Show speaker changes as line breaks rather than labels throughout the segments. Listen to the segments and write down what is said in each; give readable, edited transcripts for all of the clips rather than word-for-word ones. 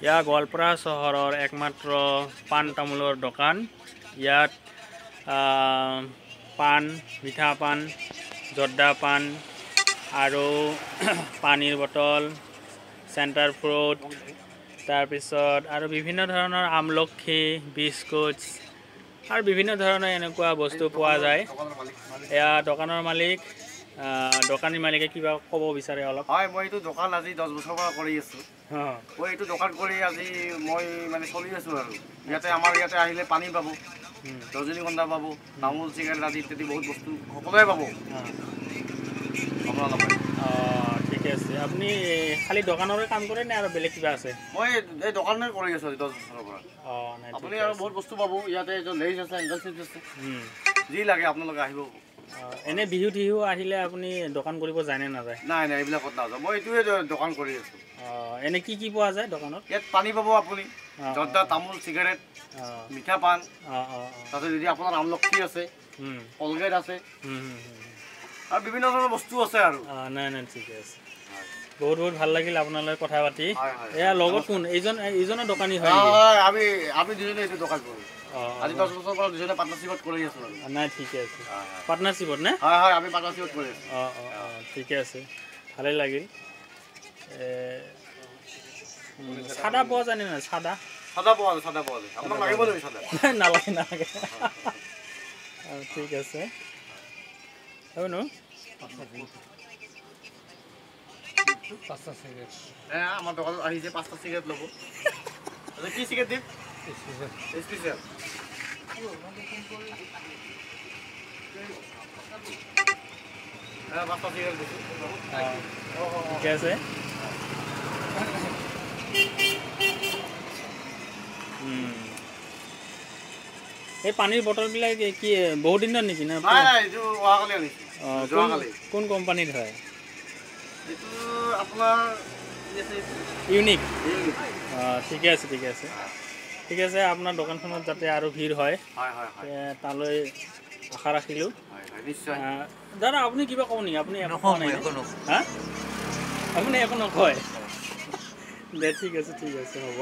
ইয়া গোৱালপাৰা চহৰৰ একমাত্ৰ পাণ তামোলৰ দোকান। ইয়াত পাণ, মিঠা পাণ, জৰ্দা পাণ আৰু পানীৰ বটল, চেণ্টাৰ ফ্ৰুট, তাৰপিছত আৰু বিভিন্ন ধৰণৰ আমলখি, বিস্কুট আৰু বিভিন্ন ধৰণৰ এনেকুৱা বস্তু পোৱা যায়। এয়া দোকানৰ মালিক। দোকানী মালিকে কিবা ক'ব বিচাৰে অলপ?
হয়, মই এইটো দোকান আজি 10 বছৰৰ পৰা কৰি আছোঁ। মই এইটো দোকান কৰি আজি মই মানে চলি আছোঁ আৰু ইয়াতে আমাৰ ইয়াতে আহিলে পানী পাব, ৰজনীগন্ধা পাব, তামোল, চিগাৰেট আদি ইত্যাদি বহুত বস্তু সকলোৱে পাব আপোনালোকে।
ঠিকে আছে। আপুনি খালি দোকানৰে কাম কৰে নে আৰু বেলেগ কিবা আছে?
মই এই দোকানে কৰি আছোঁ 10 বছৰৰ পৰা। আপুনি আৰু বহুত বস্তু পাব ইয়াতে, লেজ আছে, এংগল চিপছ আছে, যি লাগে আপোনালোকে আহিব।
এনে বিহু টিহু আহিলে আপুনি দোকান কৰিব যায় নে নাযায়?
নাই নাই, এইবিলাকত নাযাওঁ। মই এইটোৱে দোকান কৰি আছোঁ।
এনে কি কি পোৱা যায় দোকানত?
ইয়াত পানী পাব আপুনি, জৰ্দা, তামোল, চিগাৰেট, মিঠা পাণ, তাৰপিছত যদি আপোনাৰ আমলখি আছে, কলগেট আছে আৰু বিভিন্ন ধৰণৰ বস্তু আছে আৰু।
নাই নাই, ঠিকে আছে। বহুত বহুত ভাল লাগিল আপোনালৈ কথা পাতি। এয়া লগত কোন? এইজনৰ দোকানী হয়?
আমি দুজনে এইটো দোকান কৰোঁ। আজি 10 বছৰৰ পৰা দুজনে পাৰ্টনাৰশ্বিপত কৰি আছোঁ আৰু।
নাই, ঠিকে আছে। পাৰ্টনাৰশ্বিপত নে?
হয় হয়, আমি পাৰ্টনাৰশ্বিপত কৰি আছোঁ।
ঠিকে আছে, ভালেই লাগিল। চাদা পোৱা যায় নে নাই? চাদা
পোৱা যায়, চাদা পোৱা যায়। আপোনাক লাগিব নেকি চাদা?
নালাগে নালাগে। ঠিক আছে। হয় ন?
5টা চিগাৰেট আমাৰ দোকানত আহিছে, 5টা চিগাৰেট ল'ব। কি চিগাৰেট দিম? স্পেচিয়েল।
ঠিকে আছে। এই পানীৰ বটলবিলাক কি বহুত দিনৰ নেকি? কোন কোম্পানীত হয়? ইউনিক। ঠিকে আছে, ঠিকে আছে, ঠিক আছে। আপোনাৰ দোকানখনত যাতে আৰু ভিৰ হয় তালৈ আশা ৰাখিলোঁ। দাদা, আপুনি কিবা কওঁ নেকি? আপুনি একো কোৱা নাই? হা, আপুনি একো নকয়? দে, ঠিক আছে, ঠিক আছে, হ'ব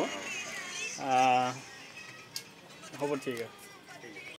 হ'ব, ঠিক আছে।